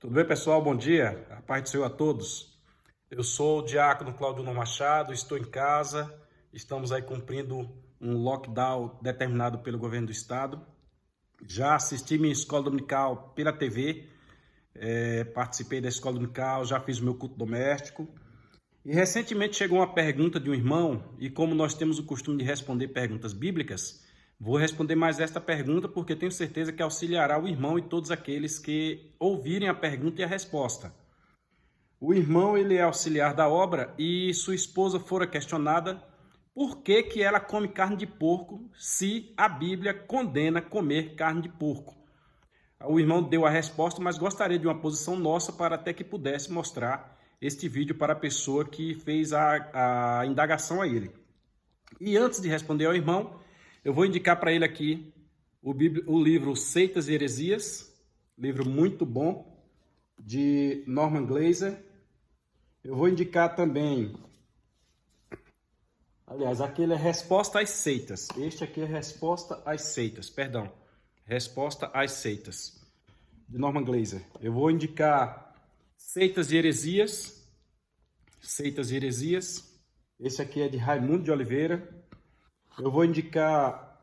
Tudo bem, pessoal? Bom dia. A paz do Senhor a todos. Eu sou o diácono Claudio Machado, estou em casa. Estamos aí cumprindo um lockdown determinado pelo governo do estado. Já assisti minha escola dominical pela TV, participei da escola dominical, já fiz o meu culto doméstico. E recentemente chegou uma pergunta de um irmão, e como nós temos o costume de responder perguntas bíblicas, vou responder mais esta pergunta porque tenho certeza que auxiliará o irmão e todos aqueles que ouvirem a pergunta e a resposta. O irmão, ele é auxiliar da obra e sua esposa fora questionada por que ela come carne de porco se a Bíblia condena comer carne de porco. O irmão deu a resposta, mas gostaria de uma posição nossa para até que pudesse mostrar este vídeo para a pessoa que fez a indagação a ele. E antes de responder ao irmão, eu vou indicar para ele aqui o livro Seitas e Heresias, livro muito bom, de Norman Glaser. Eu vou indicar também, aliás, aquele é Resposta às Seitas. Este aqui é Resposta às Seitas, perdão. Resposta às Seitas, de Norman Glaser. Eu vou indicar Seitas e Heresias. Seitas e Heresias. Esse aqui é de Raimundo de Oliveira. Eu vou indicar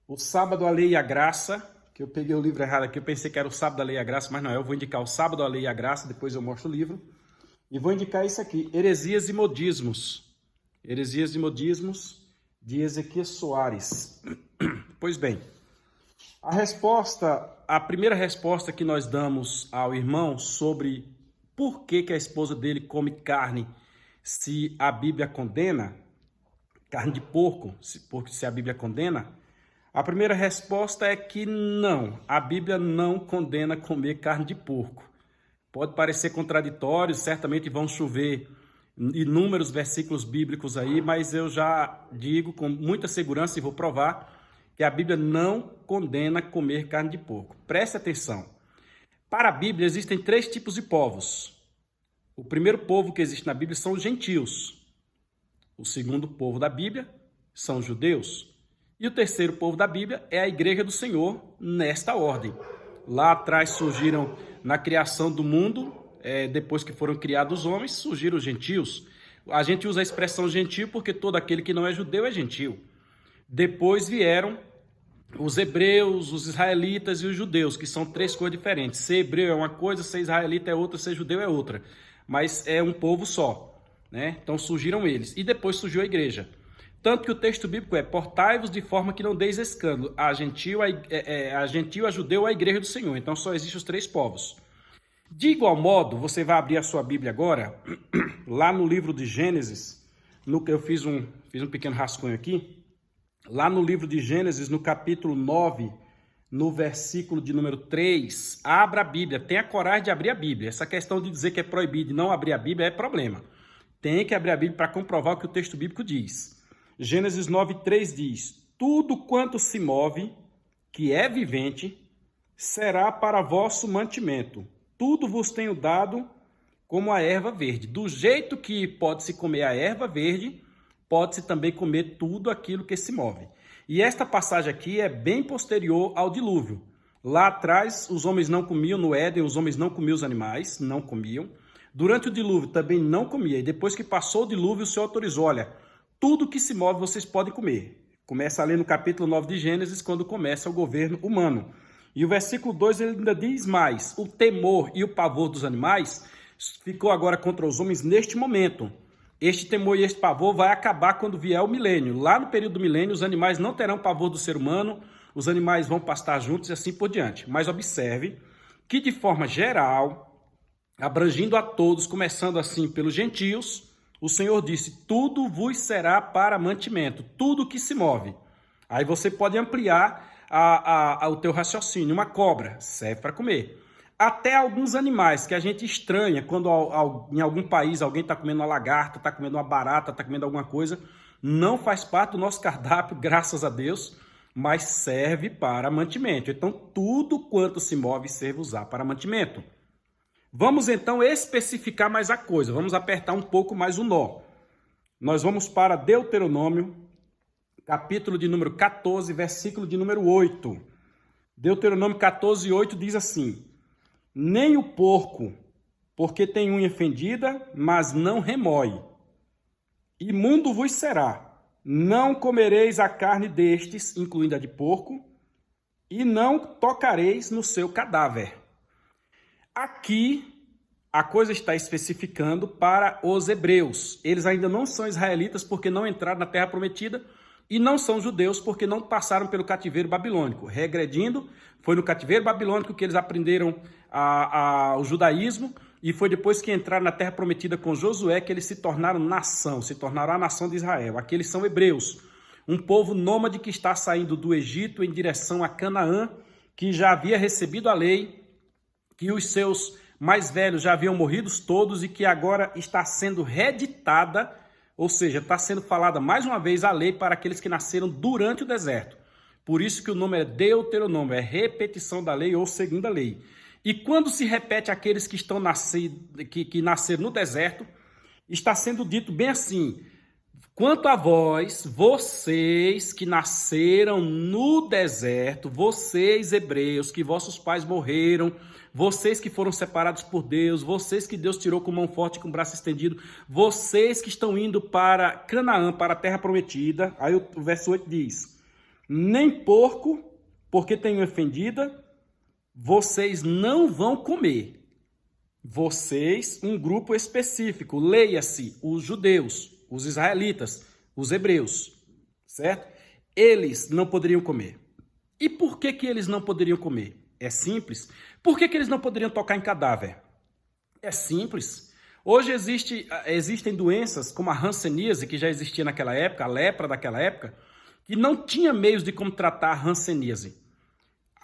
O Sábado, a Lei e a Graça, que eu peguei o livro errado aqui, eu pensei que era O Sábado, a Lei e a Graça, mas não é. Eu vou indicar O Sábado, a Lei e a Graça, depois eu mostro o livro. E vou indicar isso aqui, Heresias e Modismos. Heresias e Modismos, de Ezequias Soares. Pois bem, a primeira resposta que nós damos ao irmão sobre por que a esposa dele come carne se a Bíblia condena, carne de porco, se a Bíblia condena, a primeira resposta é que não, a Bíblia não condena comer carne de porco. Pode parecer contraditório, certamente vão chover inúmeros versículos bíblicos aí, mas eu já digo com muita segurança e vou provar que a Bíblia não condena comer carne de porco. Preste atenção. Para a Bíblia existem 3 tipos de povos. O primeiro povo que existe na Bíblia são os gentios. O segundo povo da Bíblia são os judeus. E o terceiro povo da Bíblia é a Igreja do Senhor nesta ordem. Lá atrás surgiram, na criação do mundo, depois que foram criados os homens, surgiram os gentios. A gente usa a expressão gentio porque todo aquele que não é judeu é gentio. Depois vieram os hebreus, os israelitas e os judeus, que são 3 coisas diferentes. Ser hebreu é uma coisa, ser israelita é outra, ser judeu é outra. Mas é um povo só, né? Então surgiram eles. E depois surgiu a igreja. Tanto que o texto bíblico é: portai-vos de forma que não deis escândalo a gentil, a judeu, a igreja do Senhor. Então só existem os 3 povos. De igual modo, você vai abrir a sua Bíblia agora, lá no livro de Gênesis, no que eu fiz um pequeno rascunho aqui. Lá no livro de Gênesis, no capítulo 9, no versículo de número 3, abra a Bíblia, tenha coragem de abrir a Bíblia. Essa questão de dizer que é proibido e não abrir a Bíblia é problema. Tem que abrir a Bíblia para comprovar o que o texto bíblico diz. Gênesis 9:3 diz: tudo quanto se move, que é vivente, será para vosso mantimento. Tudo vos tenho dado como a erva verde. Do jeito que pode-se comer a erva verde, pode-se também comer tudo aquilo que se move. E esta passagem aqui é bem posterior ao dilúvio. Lá atrás, os homens não comiam, no Éden, os homens não comiam os animais, não comiam. Durante o dilúvio também não comia. E depois que passou o dilúvio, o Senhor autorizou: olha, tudo que se move vocês podem comer. Começa ali no capítulo 9 de Gênesis, quando começa o governo humano. E o versículo 2 ele ainda diz mais: o temor e o pavor dos animais ficou agora contra os homens neste momento. Este temor e este pavor vai acabar quando vier o milênio. Lá no período do milênio, os animais não terão pavor do ser humano, os animais vão pastar juntos e assim por diante. Mas observe que, de forma geral, abrangindo a todos, começando assim pelos gentios, o Senhor disse: tudo vos será para mantimento, tudo que se move. Aí você pode ampliar o teu raciocínio. Uma cobra serve para comer. Até alguns animais que a gente estranha quando em algum país alguém está comendo uma lagarta, está comendo uma barata, está comendo alguma coisa, não faz parte do nosso cardápio, graças a Deus, mas serve para mantimento. Então, tudo quanto se move serve-usar para mantimento. Vamos então especificar mais a coisa, vamos apertar um pouco mais o nó. Nós vamos para Deuteronômio, capítulo de número 14, versículo de número 8. Deuteronômio 14:8 diz assim: nem o porco, porque tem unha fendida, mas não remói. Imundo vos será. Não comereis a carne destes, incluindo a de porco, e não tocareis no seu cadáver. Aqui a coisa está especificando para os hebreus. Eles ainda não são israelitas porque não entraram na terra prometida e não são judeus porque não passaram pelo cativeiro babilônico. Regredindo, foi no cativeiro babilônico que eles aprenderam o judaísmo e foi depois que entraram na terra prometida com Josué que eles se tornaram nação, se tornaram a nação de Israel. Aqui eles são hebreus, um povo nômade que está saindo do Egito em direção a Canaã, que já havia recebido a lei, que os seus mais velhos já haviam morrido todos e que agora está sendo reeditada, ou seja, está sendo falada mais uma vez a lei para aqueles que nasceram durante o deserto. Por isso que o nome é Deuteronômio, é repetição da lei ou segunda lei. E quando se repete aqueles que estão que nasceram no deserto, está sendo dito bem assim: quanto a vós, vocês que nasceram no deserto, vocês hebreus, que vossos pais morreram, vocês que foram separados por Deus, vocês que Deus tirou com mão forte e com braço estendido, vocês que estão indo para Canaã, para a terra prometida. Aí o verso 8 diz: nem porco, porque tenho ofendida, vocês não vão comer. Vocês, um grupo específico, leia-se os judeus, os israelitas, os hebreus, certo? Eles não poderiam comer. E por que eles não poderiam comer? É simples. Por que eles não poderiam tocar em cadáver? É simples. Hoje existem doenças como a hanseníase, que já existia naquela época, a lepra daquela época, que não tinha meios de como tratar a hanseníase.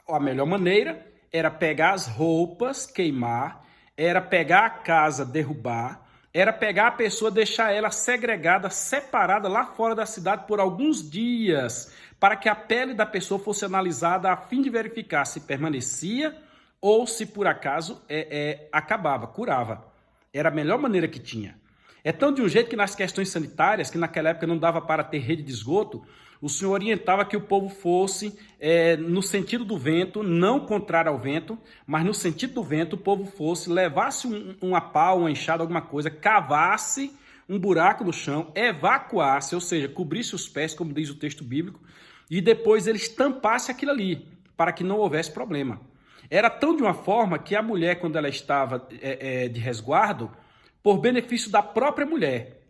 A melhor maneira era pegar as roupas, queimar, era pegar a casa, derrubar, era pegar a pessoa, deixar ela segregada, separada lá fora da cidade por alguns dias, para que a pele da pessoa fosse analisada a fim de verificar se permanecia ou se por acaso acabava, curava. Era a melhor maneira que tinha. É tão de um jeito que nas questões sanitárias, que naquela época não dava para ter rede de esgoto, o Senhor orientava que o povo fosse no sentido do vento, não contrário ao vento, mas no sentido do vento, o povo fosse, levasse uma pá, uma enxada, alguma coisa, cavasse um buraco no chão, evacuasse, ou seja, cobrisse os pés, como diz o texto bíblico, e depois eles tampassem aquilo ali, para que não houvesse problema. Era tão de uma forma que a mulher, quando ela estava de resguardo, por benefício da própria mulher,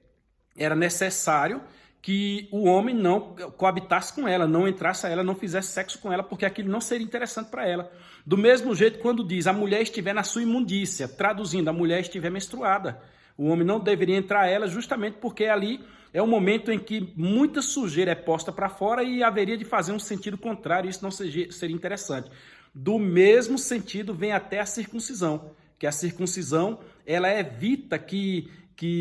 era necessário que o homem não coabitasse com ela, não entrasse a ela, não fizesse sexo com ela, porque aquilo não seria interessante para ela. Do mesmo jeito, quando diz a mulher estiver na sua imundícia, traduzindo, a mulher estiver menstruada, o homem não deveria entrar a ela justamente porque ali é o momento em que muita sujeira é posta para fora e haveria de fazer um sentido contrário, isso não seria interessante. Do mesmo sentido vem até a circuncisão, que a circuncisão ela evita que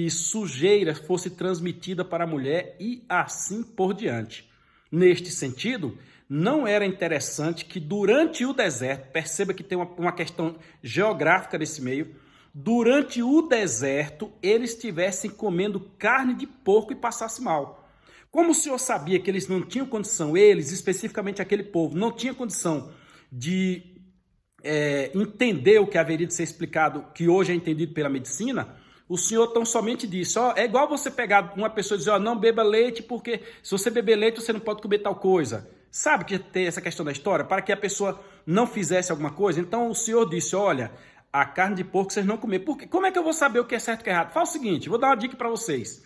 sujeira fosse transmitida para a mulher e assim por diante. Neste sentido, não era interessante que durante o deserto, perceba que tem uma questão geográfica nesse meio, durante o deserto eles estivessem comendo carne de porco e passassem mal. Como o Senhor sabia que eles não tinham condição, eles, especificamente aquele povo, não tinha condição de entender o que haveria de ser explicado, que hoje é entendido pela medicina, o Senhor tão somente disse, é igual você pegar uma pessoa e dizer, não beba leite, porque se você beber leite você não pode comer tal coisa. Sabe que tem essa questão da história? Para que a pessoa não fizesse alguma coisa, então o Senhor disse, olha, a carne de porco vocês não comer. Como é que eu vou saber o que é certo e o que é errado? Faz o seguinte, vou dar uma dica para vocês.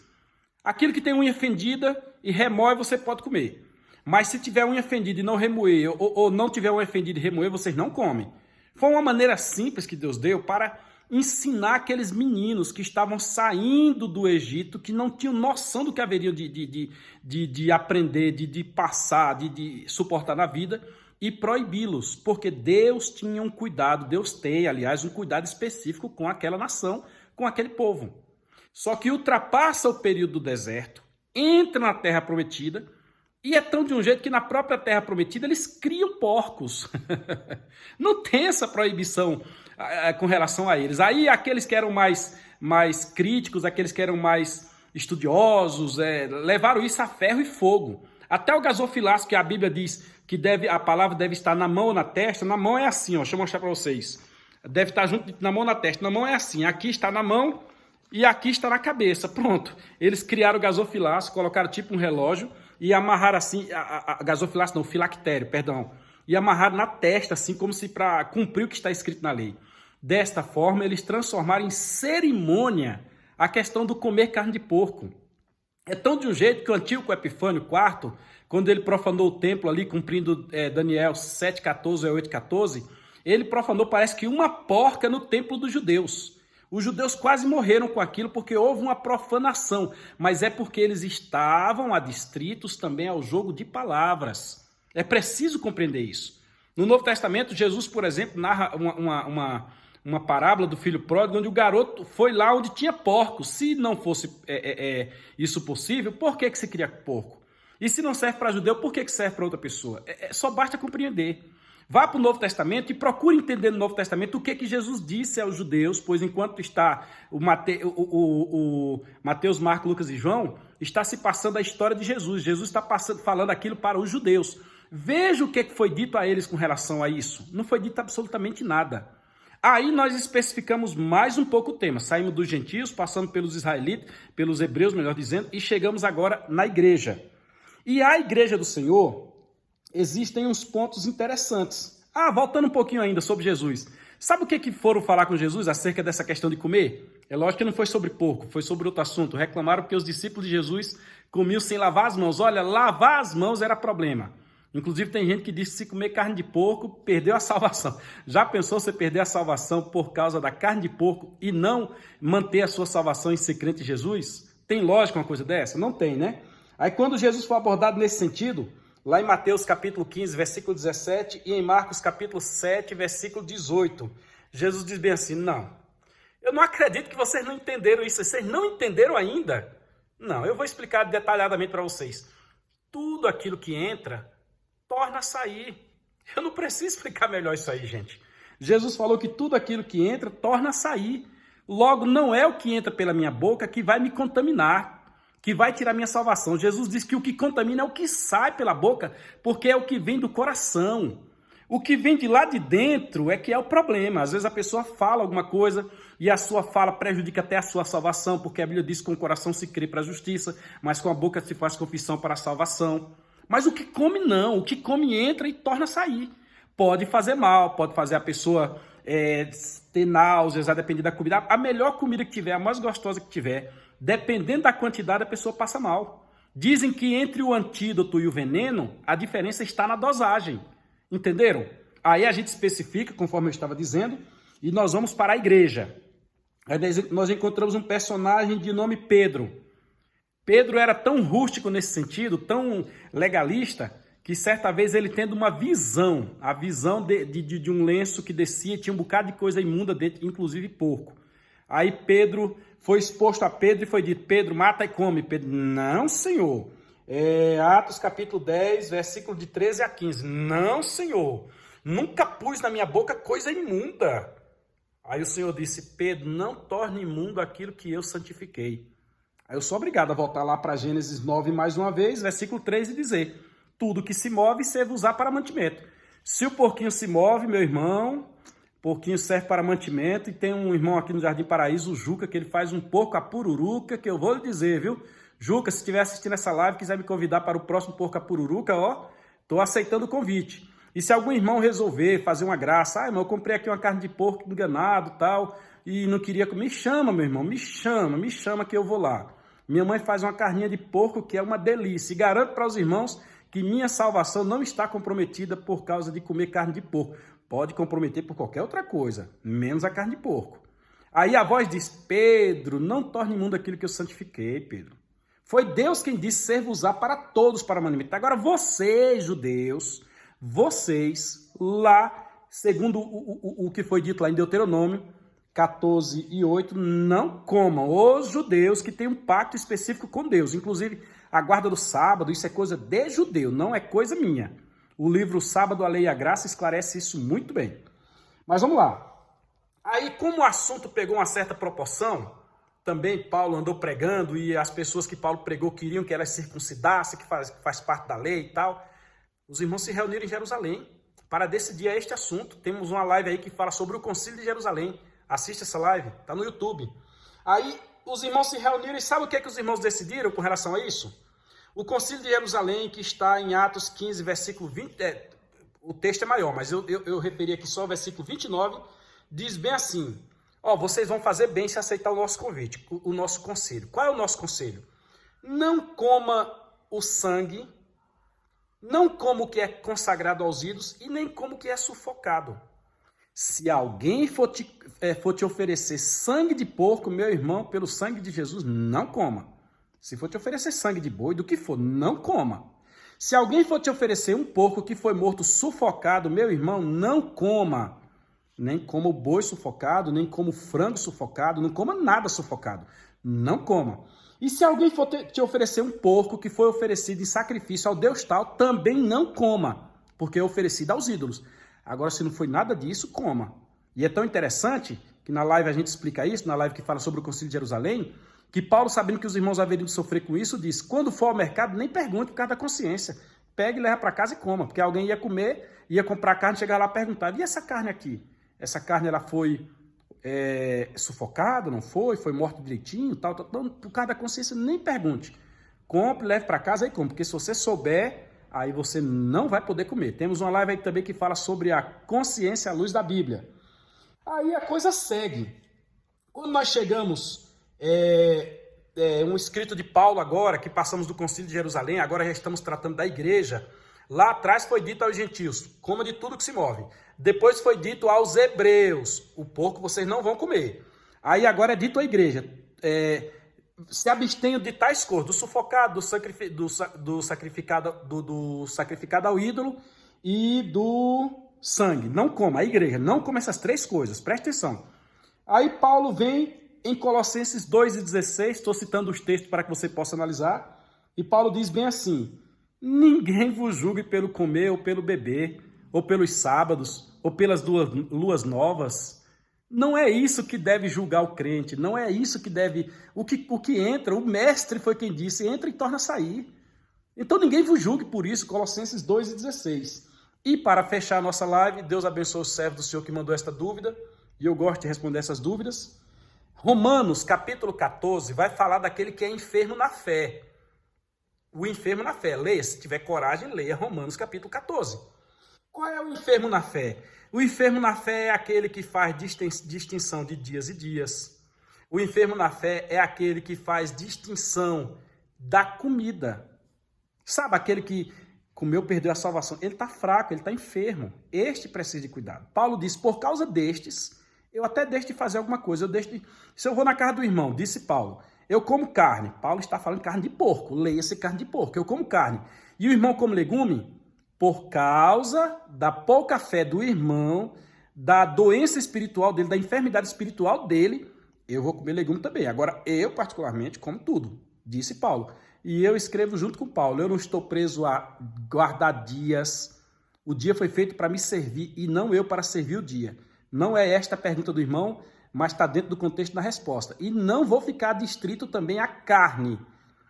Aquilo que tem unha fendida e remói, você pode comer. Mas se tiver unha fendida e não remoer, ou não tiver unha fendida e remoer, vocês não comem. Foi uma maneira simples que Deus deu para ensinar aqueles meninos que estavam saindo do Egito, que não tinham noção do que haveriam de aprender, de passar, de suportar na vida, e proibi-los, porque Deus tinha um cuidado, Deus tem, aliás, um cuidado específico com aquela nação, com aquele povo. Só que ultrapassa o período do deserto, entra na terra prometida, e é tão de um jeito que na própria terra prometida eles criam porcos. Não tem essa proibição com relação a eles. Aí aqueles que eram mais críticos, aqueles que eram mais estudiosos, levaram isso a ferro e fogo. Até o gasofilaço, que a Bíblia diz que a palavra deve estar na mão ou na testa. Na mão é assim, ó, deixa eu mostrar para vocês. Deve estar junto na mão ou na testa. Na mão é assim, aqui está na mão e aqui está na cabeça. Pronto. Eles criaram o gasofilaço, colocaram tipo um relógio e amarraram assim, gasofilaço não, filactério, perdão. E amarraram na testa, assim, como se para cumprir o que está escrito na lei. Desta forma, eles transformaram em cerimônia a questão do comer carne de porco. É tão de um jeito que o Antíoco Epifânio IV, quando ele profanou o templo ali, cumprindo Daniel 7,14 a 8,14, ele profanou, parece que uma porca no templo dos judeus. Os judeus quase morreram com aquilo porque houve uma profanação, mas é porque eles estavam adstritos também ao jogo de palavras. É preciso compreender isso. No Novo Testamento, Jesus, por exemplo, narra uma parábola do filho pródigo, onde o garoto foi lá onde tinha porco. Se não fosse isso possível, por que se cria porco? E se não serve para judeu, por que serve para outra pessoa? Só basta compreender. Vá para o Novo Testamento e procure entender no Novo Testamento o que Jesus disse aos judeus, pois enquanto está o Mateus, Marcos, Lucas e João, está se passando a história de Jesus. Jesus está falando aquilo para os judeus. Veja o que foi dito a eles com relação a isso. Não foi dito absolutamente nada. Aí nós especificamos mais um pouco o tema. Saímos dos gentios, passando pelos israelitas, pelos hebreus, melhor dizendo, e chegamos agora na igreja. E a igreja do Senhor, existem uns pontos interessantes. Voltando um pouquinho ainda sobre Jesus. Sabe o que foram falar com Jesus acerca dessa questão de comer? É lógico que não foi sobre porco, foi sobre outro assunto. Reclamaram porque os discípulos de Jesus comiam sem lavar as mãos. Olha, lavar as mãos era problema. Inclusive tem gente que diz que se comer carne de porco, perdeu a salvação. Já pensou você perder a salvação por causa da carne de porco e não manter a sua salvação em ser crente em Jesus? Tem lógica uma coisa dessa? Não tem, né? Aí quando Jesus foi abordado nesse sentido, lá em Mateus capítulo 15, versículo 17, e em Marcos capítulo 7, versículo 18, Jesus diz bem assim, não, eu não acredito que vocês não entenderam isso, vocês não entenderam ainda? Não, eu vou explicar detalhadamente para vocês. Tudo aquilo que entra, torna a sair. Eu não preciso explicar melhor isso aí, gente. Jesus falou que tudo aquilo que entra, torna a sair. Logo, não é o que entra pela minha boca que vai me contaminar, que vai tirar minha salvação. Jesus diz que o que contamina é o que sai pela boca, porque é o que vem do coração. O que vem de lá de dentro é que é o problema. Às vezes a pessoa fala alguma coisa e a sua fala prejudica até a sua salvação, porque a Bíblia diz que com o coração se crê para a justiça, mas com a boca se faz confissão para a salvação. Mas o que come não, o que come entra e torna a sair. Pode fazer mal, pode fazer a pessoa ter náuseas, a depender da comida. A melhor comida que tiver, a mais gostosa que tiver, dependendo da quantidade, a pessoa passa mal. Dizem que entre o antídoto e o veneno, a diferença está na dosagem. Entenderam? Aí a gente especifica, conforme eu estava dizendo, e nós vamos para a igreja. Aí nós encontramos um personagem de nome Pedro. Pedro era tão rústico nesse sentido, tão legalista, que certa vez ele tendo uma visão, a visão de um lenço que descia, tinha um bocado de coisa imunda dentro, inclusive porco. Aí Pedro foi exposto a Pedro e foi dito, Pedro, mata e come. Pedro, não, senhor. Atos capítulo 10, versículo de 13 a 15. Não, senhor. Nunca pus na minha boca coisa imunda. Aí o Senhor disse, Pedro, não torne imundo aquilo que eu santifiquei. Aí eu sou obrigado a voltar lá para Gênesis 9 mais uma vez, versículo 3, e dizer, tudo que se move serve usar para mantimento. Se o porquinho se move, meu irmão, porquinho serve para mantimento, e tem um irmão aqui no Jardim Paraíso, o Juca, que ele faz um porco a pururuca, que eu vou lhe dizer, viu? Juca, se estiver assistindo essa live, quiser me convidar para o próximo porco a pururuca, estou aceitando o convite. E se algum irmão resolver fazer uma graça, irmão, eu comprei aqui uma carne de porco enganado, tal, e não queria comer, me chama, meu irmão, me chama que eu vou lá. Minha mãe faz uma carninha de porco que é uma delícia, e garanto para os irmãos que minha salvação não está comprometida por causa de comer carne de porco. Pode comprometer por qualquer outra coisa, menos a carne de porco. Aí a voz diz, Pedro, não torne imundo aquilo que eu santifiquei, Pedro. Foi Deus quem disse servo-usar para todos para mantimento. Agora vocês, judeus, vocês, lá, segundo o que foi dito lá em Deuteronômio 14 e 8, não comam. Os judeus que têm um pacto específico com Deus. Inclusive, a guarda do sábado, isso é coisa de judeu, não é coisa minha. O livro Sábado, a Lei e a Graça esclarece isso muito bem. Mas vamos lá. Aí, como o assunto pegou uma certa proporção, também Paulo andou pregando e as pessoas que Paulo pregou queriam que elas circuncidassem, que faz parte da lei e tal. Os irmãos se reuniram em Jerusalém para decidir este assunto. Temos uma live aí que fala sobre o Concílio de Jerusalém. Assista essa live, está no YouTube. Aí os irmãos se reuniram e sabe o que é que os irmãos decidiram com relação a isso? O Concílio de Jerusalém, que está em Atos 15, versículo 20, o texto é maior, mas eu referi aqui só o versículo 29, diz bem assim: ó, vocês vão fazer bem se aceitar o nosso convite, o nosso conselho. Qual é o nosso conselho? Não coma o sangue, não coma o que é consagrado aos ídolos e nem coma o que é sufocado. Se alguém for te oferecer sangue de porco, meu irmão, pelo sangue de Jesus, não coma. Se for te oferecer sangue de boi, do que for, não coma. Se alguém for te oferecer um porco que foi morto sufocado, meu irmão, não coma. Nem coma o boi sufocado, nem coma o frango sufocado, não coma nada sufocado. Não coma. E se alguém for te oferecer um porco que foi oferecido em sacrifício ao Deus tal, também não coma, porque é oferecido aos ídolos. Agora, se não foi nada disso, coma. E é tão interessante que na live a gente explica isso, na live que fala sobre o Concílio de Jerusalém, que Paulo, sabendo que os irmãos haveriam de sofrer com isso, disse: quando for ao mercado, nem pergunte por causa da consciência. Pega e leva para casa e coma, porque alguém ia comer, ia comprar carne, chegar lá e perguntar: e essa carne aqui? Essa carne ela foi sufocada, não foi? Foi morta direitinho? Tal. Por causa da consciência, nem pergunte. Compre, leve para casa e come, porque se você souber, aí você não vai poder comer. Temos uma live aí também que fala sobre a consciência à luz da Bíblia. Aí a coisa segue. Quando nós chegamos, um escrito de Paulo agora, que passamos do Concílio de Jerusalém, agora já estamos tratando da igreja. Lá atrás foi dito aos gentios: coma de tudo que se move. Depois foi dito aos hebreus: o porco vocês não vão comer. Aí agora é dito à igreja: se abstenham de tais coisas, do sufocado, do sacrificado ao ídolo e do sangue. Não coma, a igreja não come essas três coisas, presta atenção. Aí Paulo vem em Colossenses 2,16, estou citando os textos para que você possa analisar, e Paulo diz bem assim: ninguém vos julgue pelo comer ou pelo beber, ou pelos sábados, ou pelas luas novas. Não é isso que deve julgar o crente, não é isso que deve... O que entra, o mestre foi quem disse: entra e torna a sair. Então ninguém vos julgue por isso, Colossenses 2,16. E para fechar a nossa live, Deus abençoe o servo do Senhor que mandou esta dúvida, e eu gosto de responder essas dúvidas. Romanos, capítulo 14, vai falar daquele que é enfermo na fé. O enfermo na fé. Leia, se tiver coragem, leia Romanos, capítulo 14. Qual é o enfermo na fé? O enfermo na fé é aquele que faz distinção de dias e dias. O enfermo na fé é aquele que faz distinção da comida. Sabe, aquele que comeu, perdeu a salvação. Ele está fraco, ele está enfermo. Este precisa de cuidado. Paulo diz: por causa destes, eu até deixo de fazer alguma coisa. Se eu vou na casa do irmão, disse Paulo, eu como carne. Paulo está falando de carne de porco. Leia-se carne de porco. Eu como carne. E o irmão come legume? Por causa da pouca fé do irmão, da doença espiritual dele, da enfermidade espiritual dele, eu vou comer legume também. Agora, eu particularmente como tudo, disse Paulo. E eu escrevo junto com Paulo: eu não estou preso a guardar dias. O dia foi feito para me servir e não eu para servir o dia. Não é esta a pergunta do irmão, mas está dentro do contexto da resposta. E não vou ficar distrito também à carne.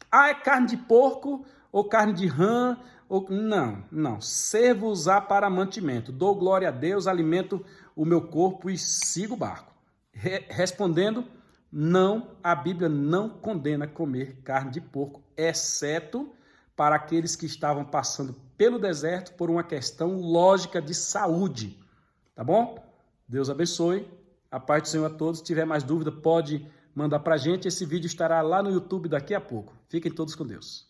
Ah, é carne de porco ou carne de rã? Não. Servo-usar para mantimento. Dou glória a Deus, alimento o meu corpo e sigo o barco. Respondendo, não, a Bíblia não condena comer carne de porco, exceto para aqueles que estavam passando pelo deserto por uma questão lógica de saúde. Tá bom? Deus abençoe. A paz do Senhor a todos. Se tiver mais dúvida, pode mandar para a gente. Esse vídeo estará lá no YouTube daqui a pouco. Fiquem todos com Deus.